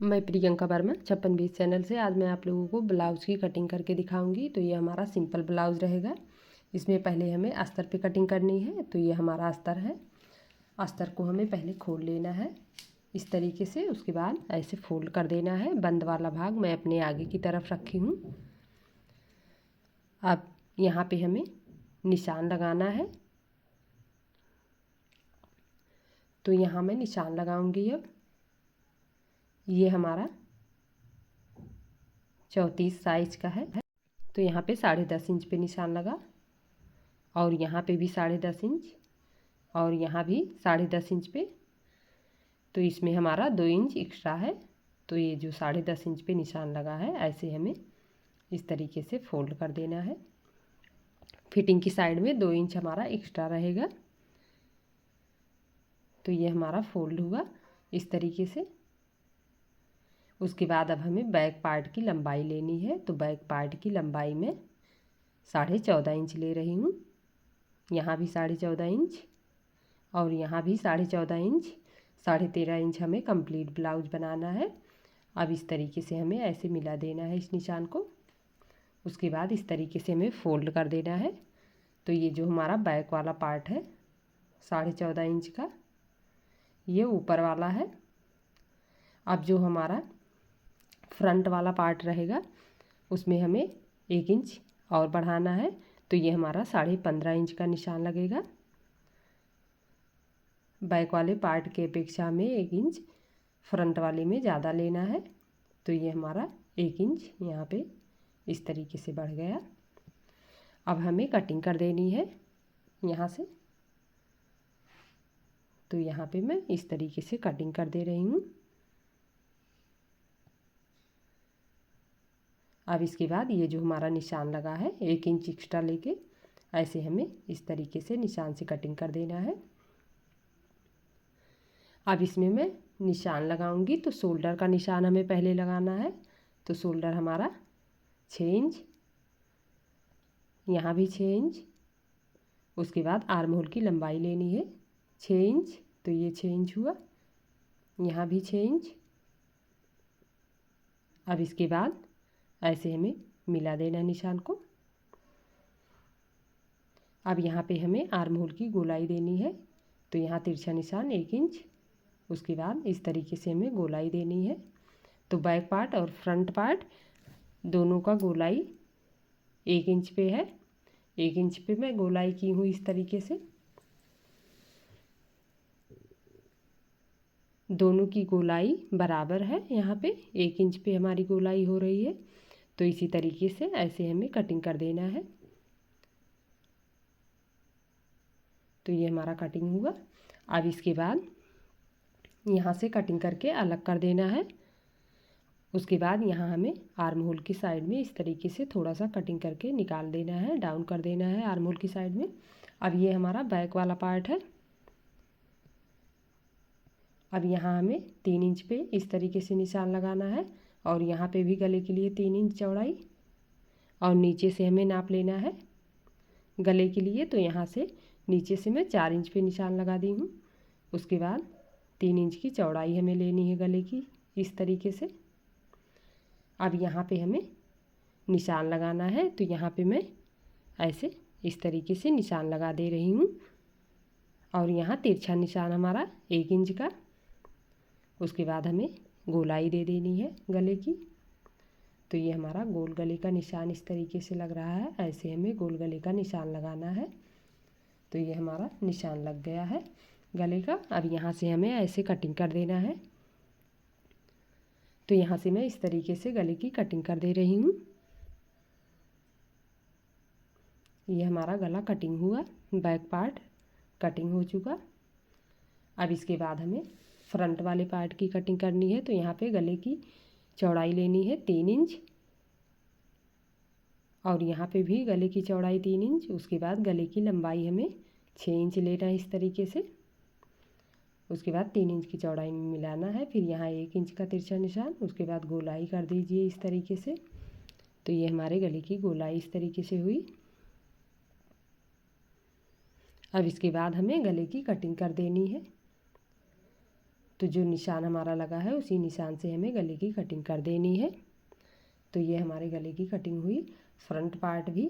मैं प्रियंका वर्मा 5620 चैनल से आज मैं आप लोगों को ब्लाउज़ की कटिंग करके दिखाऊंगी। तो ये हमारा सिंपल ब्लाउज़ रहेगा। इसमें पहले हमें अस्तर पे कटिंग करनी है। तो ये हमारा अस्तर है। अस्तर को हमें पहले खोल लेना है इस तरीके से। उसके बाद ऐसे फोल्ड कर देना है। बंद वाला भाग मैं अपने आगे की तरफ रखी हूँ। अब यहाँ पे हमें निशान लगाना है। तो यहाँ मैं निशान लगाऊंगी। अब ये हमारा 34 साइज का है। तो यहाँ पे 10.5 इंच पे निशान लगा और यहाँ पे भी 10.5 इंच और यहाँ भी 10.5 इंच पे। तो इसमें हमारा 2 इंच एक्स्ट्रा है। तो ये जो 10.5 इंच पे निशान लगा है ऐसे हमें इस तरीके से फोल्ड कर देना है। फिटिंग की साइड में 2 इंच हमारा एक्स्ट्रा रहेगा। तो ये हमारा फोल्ड हुआ इस तरीके से। उसके बाद अब हमें बैक पार्ट की लंबाई लेनी है। तो बैक पार्ट की लंबाई में 14.5 इंच ले रही हूँ। यहाँ भी 14.5 इंच और यहाँ भी 14.5 इंच। 13.5 इंच हमें कंप्लीट ब्लाउज बनाना है। अब इस तरीके से हमें ऐसे मिला देना है इस निशान को। उसके बाद इस तरीके से हमें फोल्ड कर देना है। तो ये जो हमारा बैक वाला पार्ट है 14.5 इंच का, ये ऊपर वाला है। अब जो हमारा फ्रंट वाला पार्ट रहेगा उसमें हमें 1 इंच और बढ़ाना है। तो ये हमारा 15.5 इंच का निशान लगेगा। बैक वाले पार्ट के अपेक्षा में 1 इंच फ्रंट वाले में ज़्यादा लेना है। तो ये हमारा 1 इंच यहाँ पे इस तरीके से बढ़ गया। अब हमें कटिंग कर देनी है यहाँ से। तो यहाँ पे मैं इस तरीके से कटिंग कर दे रही हूँ। अब इसके बाद ये जो हमारा निशान लगा है 1 इंच एक्स्ट्रा लेके ऐसे हमें इस तरीके से निशान से कटिंग कर देना है। अब इसमें मैं निशान लगाऊंगी। तो शोल्डर का निशान हमें पहले लगाना है। तो शोल्डर हमारा 6 इंच, यहाँ भी 6 इंच। उसके बाद आर्म होल की लंबाई लेनी है 6 इंच। तो ये 6 इंच हुआ, यहाँ भी 6 इंच। अब इसके बाद ऐसे हमें मिला देना निशान को। अब यहाँ पे हमें आर्म होल की गोलाई देनी है। तो यहाँ तिरछा निशान 1 इंच। उसके बाद इस तरीके से हमें गोलाई देनी है। तो बैक पार्ट और फ्रंट पार्ट दोनों का गोलाई 1 इंच पे है। 1 इंच पे मैं गोलाई की हूँ इस तरीके से। दोनों की गोलाई बराबर है। यहाँ पे 1 इंच पे हमारी गोलाई हो रही है। तो इसी तरीके से ऐसे हमें कटिंग कर देना है। तो ये हमारा कटिंग हुआ। अब इसके बाद यहाँ से कटिंग करके अलग कर देना है। उसके बाद यहाँ हमें आर्म होल की साइड में इस तरीके से थोड़ा सा कटिंग करके निकाल देना है, डाउन कर देना है आर्म होल की साइड में। अब ये हमारा बैक वाला पार्ट है। अब यहाँ हमें 3 इंच पे इस तरीके से निशान लगाना है और यहाँ पे भी गले के लिए 3 इंच चौड़ाई और नीचे से हमें नाप लेना है गले के लिए। तो यहाँ से नीचे से मैं 4 इंच पे निशान लगा दी हूँ। उसके बाद 3 इंच की चौड़ाई हमें लेनी है गले की इस तरीके से। अब यहाँ पे हमें निशान लगाना है। तो यहाँ पे मैं ऐसे इस तरीके से निशान लगा दे रही हूँ और यहाँ तिरछा निशान हमारा 1 इंच का। उसके बाद हमें गोलाई दे देनी है गले की। तो ये हमारा गोल गले का निशान इस तरीके से लग रहा है। ऐसे हमें गोल गले का निशान लगाना है। तो ये हमारा निशान लग गया है गले का। अब यहाँ से हमें ऐसे कटिंग कर देना है। तो यहाँ से मैं इस तरीके से गले की कटिंग कर दे रही हूँ। ये हमारा गला कटिंग हुआ, बैक पार्ट कटिंग हो चुका। अब इसके बाद हमें फ्रंट वाले पार्ट की कटिंग करनी है। तो यहाँ पे गले की चौड़ाई लेनी है 3 इंच और यहाँ पे भी गले की चौड़ाई 3 इंच। उसके बाद गले की लंबाई हमें 6 इंच लेना है इस तरीके से। उसके बाद 3 इंच की चौड़ाई में मिलाना है। फिर यहाँ 1 इंच का तिरछा निशान। उसके बाद गोलाई कर दीजिए इस तरीके से। तो ये हमारे गले की गोलाई इस तरीके से हुई। अब इसके बाद हमें गले की कटिंग कर देनी है। तो जो निशान हमारा लगा है उसी निशान से हमें गले की कटिंग कर देनी है। तो ये हमारे गले की कटिंग हुई, फ्रंट पार्ट भी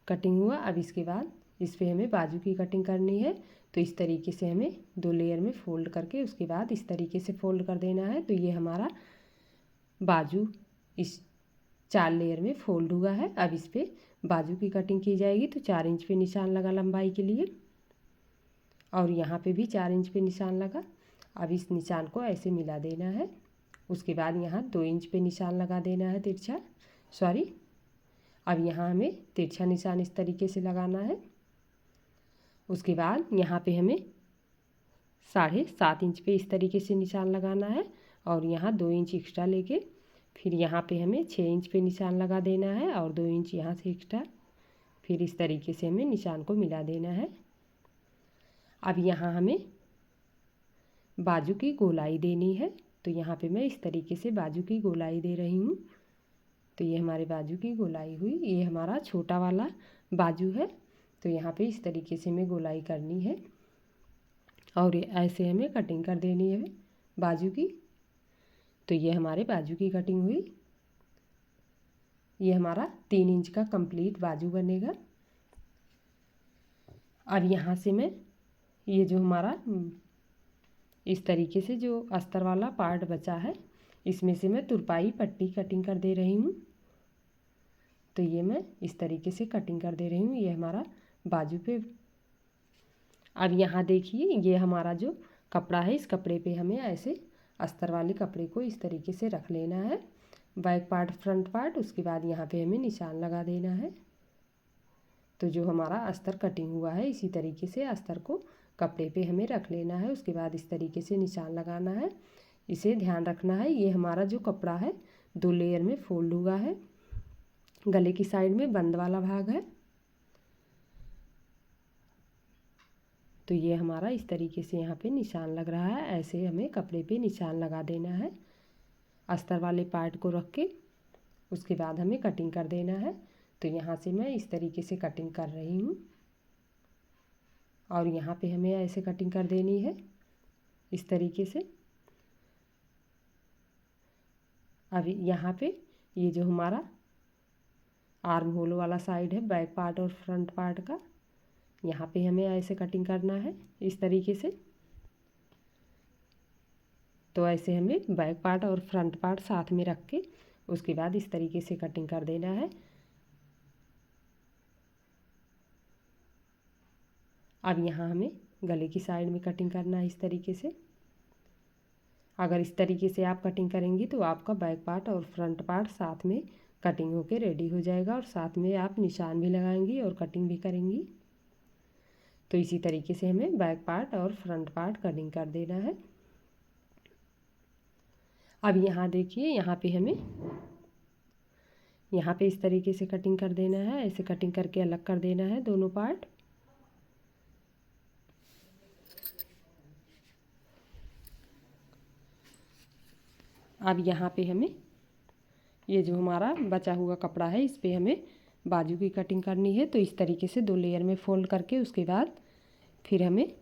कटिंग हुआ। अब इसके बाद इस पर हमें बाजू की कटिंग करनी है। तो इस तरीके से हमें 2 लेयर में फ़ोल्ड करके उसके बाद इस तरीके से फ़ोल्ड कर देना है। तो ये हमारा बाजू इस 4 लेयर में फ़ोल्ड हुआ है। अब इस पर बाजू की कटिंग की जाएगी। तो 4 इंच पे निशान लगा लंबाई के लिए और यहाँ पे भी 4 इंच पे निशान लगा। अब इस निशान को ऐसे मिला देना है। उसके बाद यहाँ 2 इंच पे निशान लगा देना है तिरछा, अब यहाँ हमें तिरछा निशान इस तरीके से लगाना है। उसके बाद यहाँ पे हमें 7.5 इंच पे इस तरीके से निशान लगाना है और यहाँ 2 इंच एक्स्ट्रा लेके फिर यहाँ पे हमें 6 इंच पे निशान लगा देना है और 2 इंच यहाँ से एक्स्ट्रा, फिर इस तरीके से हमें निशान को मिला देना है। अब यहाँ हमें बाजू की गोलाई देनी है। तो यहाँ पे मैं इस तरीके से बाजू की गोलाई दे रही हूँ। तो ये हमारे बाजू की गोलाई हुई। ये हमारा छोटा वाला बाजू है। तो यहाँ पे इस तरीके से हमें गोलाई करनी है और ऐसे हमें कटिंग कर देनी है बाजू की। तो ये हमारे बाजू की कटिंग हुई। ये हमारा 3 इंच का कंप्लीट बाजू बनेगा। अब यहाँ से मैं ये जो हमारा इस तरीके से जो अस्तर वाला पार्ट बचा है इसमें से मैं तुरपाई पट्टी कटिंग कर दे रही हूँ। तो ये मैं इस तरीके से कटिंग कर दे रही हूँ। ये हमारा बाजू पे। अब यहाँ देखिए ये हमारा जो कपड़ा है इस कपड़े पे हमें ऐसे अस्तर वाले कपड़े को इस तरीके से रख लेना है, बैक पार्ट फ्रंट पार्ट। उसके बाद यहाँ पे हमें निशान लगा देना है। तो जो हमारा अस्तर कटिंग हुआ है इसी तरीके से अस्तर को कपड़े पे हमें रख लेना है। उसके बाद इस तरीके से निशान लगाना है। इसे ध्यान रखना है ये हमारा जो कपड़ा है 2 लेयर में फोल्ड हुआ है। गले की साइड में बंद वाला भाग है। तो ये हमारा इस तरीके से यहाँ पे निशान लग रहा है। ऐसे हमें कपड़े पे निशान लगा देना है अस्तर वाले पार्ट को रख के। उसके बाद हमें कटिंग कर देना है। तो यहाँ से मैं इस तरीके से कटिंग कर रही हूँ और यहाँ पे हमें ऐसे कटिंग कर देनी है इस तरीके से। अब यहाँ पे ये जो हमारा आर्म होल वाला साइड है बैक पार्ट और फ्रंट पार्ट का, यहाँ पे हमें ऐसे कटिंग करना है इस तरीके से। तो ऐसे हमें बैक पार्ट और फ्रंट पार्ट साथ में रख के उसके बाद इस तरीके से कटिंग कर देना है। अब यहाँ हमें गले की साइड में कटिंग करना है इस तरीके से। अगर इस तरीके से आप कटिंग करेंगी तो आपका बैक पार्ट और फ्रंट पार्ट साथ में कटिंग होके रेडी हो जाएगा और साथ में आप निशान भी लगाएंगी और कटिंग भी करेंगी। तो इसी तरीके से हमें बैक पार्ट और फ्रंट पार्ट कटिंग कर देना है। अब यहाँ देखिए यहाँ पे हमें यहाँ पे इस तरीके से कटिंग कर देना है। ऐसे कटिंग करके अलग कर देना है दोनों पार्ट। अब यहाँ पे हमें ये जो हमारा बचा हुआ कपड़ा है इस पे हमें बाजू की कटिंग करनी है। तो इस तरीके से 2 लेयर में फोल्ड करके उसके बाद फिर हमें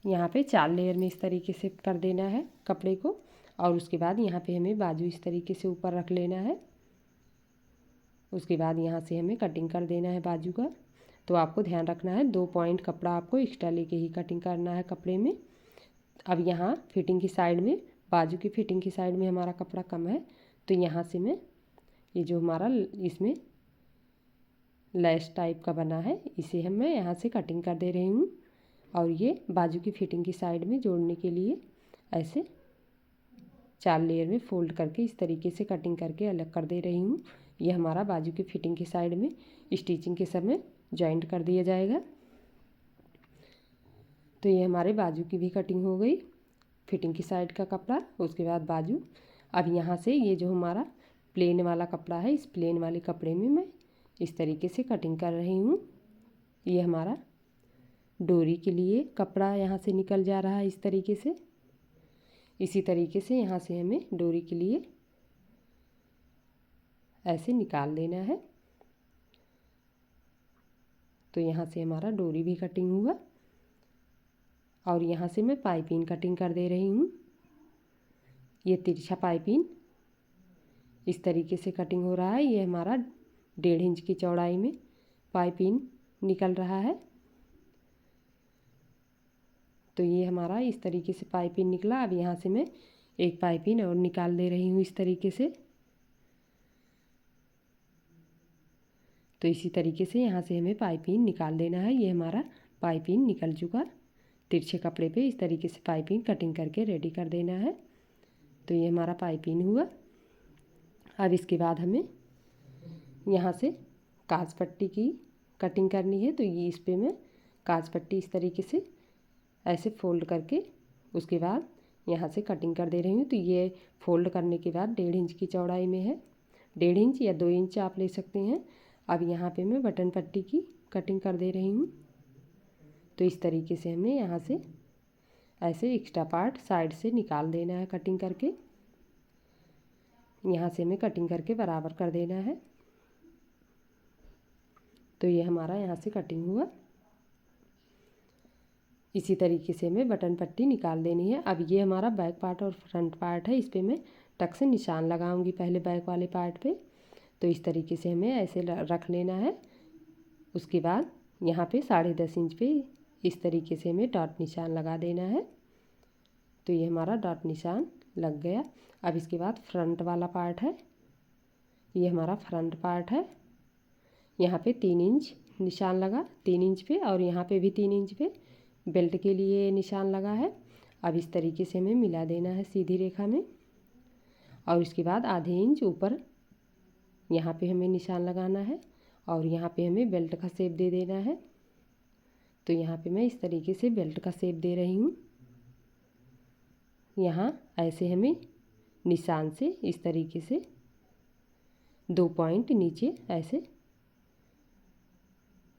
यहाँ पे 4 लेयर में इस तरीके से कर देना है कपड़े को और उसके बाद यहाँ पे हमें बाजू इस तरीके से ऊपर रख लेना है। उसके बाद यहाँ से हमें कटिंग कर देना है बाजू का। तो आपको ध्यान रखना है 2 पॉइंट कपड़ा आपको एक्स्ट्रा लेके ही कटिंग करना है कपड़े में। अब यहाँ फिटिंग की साइड में बाजू की फिटिंग की साइड में हमारा कपड़ा कम है। तो यहाँ से मैं ये जो हमारा इसमें लेस टाइप का बना है इसे मैं यहाँ से कटिंग कर दे रही हूँ और ये बाजू की फिटिंग की साइड में जोड़ने के लिए ऐसे 4 लेयर में फोल्ड करके इस तरीके से कटिंग करके अलग कर दे रही हूँ। ये हमारा बाजू की फिटिंग की साइड में स्टिचिंग के समय जॉइंट कर दिया जाएगा। तो ये हमारे बाजू की भी कटिंग हो गई, फिटिंग की साइड का कपड़ा, उसके बाद बाजू। अब यहाँ से ये जो हमारा प्लेन वाला कपड़ा है इस प्लेन वाले कपड़े में मैं इस तरीके से कटिंग कर रही हूँ। ये हमारा डोरी के लिए कपड़ा यहाँ से निकल जा रहा है इस तरीके से। इसी तरीके से यहाँ से हमें डोरी के लिए ऐसे निकाल देना है। तो यहाँ से हमारा डोरी भी कटिंग हुआ। और यहाँ से मैं पाइपिंग कटिंग कर दे रही हूँ। ये तिरछा पाइपिंग इस तरीके से कटिंग हो रहा है। ये हमारा 1.5 इंच की चौड़ाई में पाइपिंग निकल रहा है। तो ये हमारा इस तरीके से पाइपिंग निकला। अब यहाँ से मैं एक पाइपिंग और निकाल दे रही हूँ इस तरीके से। तो इसी तरीके से यहाँ से हमें पाइपिंग निकाल देना है। ये हमारा पाइपिंग निकल चुका। तिरछे कपड़े पे इस तरीके से पाइपिंग कटिंग करके रेडी कर देना है। तो ये हमारा पाइपिंग हुआ। अब इसके बाद हमें यहाँ से काज पट्टी की कटिंग करनी है। तो ये इस पे मैं काज पट्टी इस तरीके से ऐसे फोल्ड करके उसके बाद यहाँ से कटिंग कर दे रही हूँ। तो ये फोल्ड करने के बाद 1.5 इंच की चौड़ाई में है। 1.5 इंच या 2 इंच आप ले सकते हैं। अब यहाँ पे मैं बटन पट्टी की कटिंग कर दे रही हूँ। तो इस तरीके से हमें यहाँ से ऐसे एक्स्ट्रा पार्ट साइड से निकाल देना है कटिंग करके। यहाँ से हमें कटिंग करके बराबर कर देना है। तो ये हमारा यहाँ से कटिंग हुआ। इसी तरीके से हमें बटन पट्टी निकाल देनी है। अब ये हमारा बैक पार्ट और फ्रंट पार्ट है। इस पे मैं टक से निशान लगाऊंगी पहले बैक वाले पार्ट पे। तो इस तरीके से हमें ऐसे रख लेना है। उसके बाद यहाँ पे 10.5 इंच पे इस तरीके से हमें डॉट निशान लगा देना है। तो ये हमारा डॉट निशान लग गया। अब इसके बाद फ्रंट वाला पार्ट है। ये हमारा फ्रंट पार्ट है। यहाँ पे 3 इंच निशान लगा, 3 इंच पे, और यहाँ पे भी 3 इंच पे बेल्ट के लिए निशान लगा है। अब इस तरीके से हमें मिला देना है सीधी रेखा में। और इसके बाद आधे इंच ऊपर यहाँ पे हमें निशान लगाना है और यहाँ पे हमें बेल्ट का शेप दे देना है। तो यहाँ पे मैं इस तरीके से बेल्ट का शेप दे रही हूँ। यहाँ ऐसे हमें निशान से इस तरीके से 2 पॉइंट नीचे ऐसे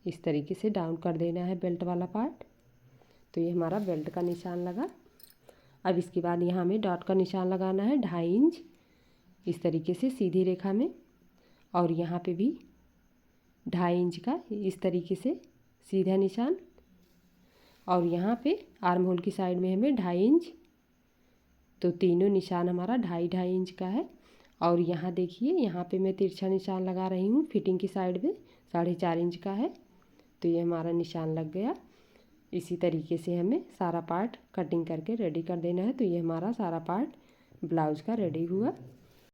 इस तरीके से डाउन कर देना है बेल्ट वाला पार्ट। तो ये हमारा बेल्ट का निशान लगा। अब इसके बाद यहाँ हमें डॉट का निशान लगाना है 2.5 इंच इस तरीके से सीधी रेखा में, और यहाँ पे भी 2.5 इंच का इस तरीके से सीधा निशान, और यहाँ पे आर्म होल की साइड में हमें 2.5 इंच। तो तीनों निशान हमारा 2.5 इंच का है। और यहाँ देखिए, यहाँ पे मैं तिरछा निशान लगा रही हूँ फिटिंग की साइड में, 4.5 इंच का है। तो ये हमारा निशान लग गया। इसी तरीके से हमें सारा पार्ट कटिंग करके रेडी कर देना है। तो ये हमारा सारा पार्ट ब्लाउज का रेडी हुआ।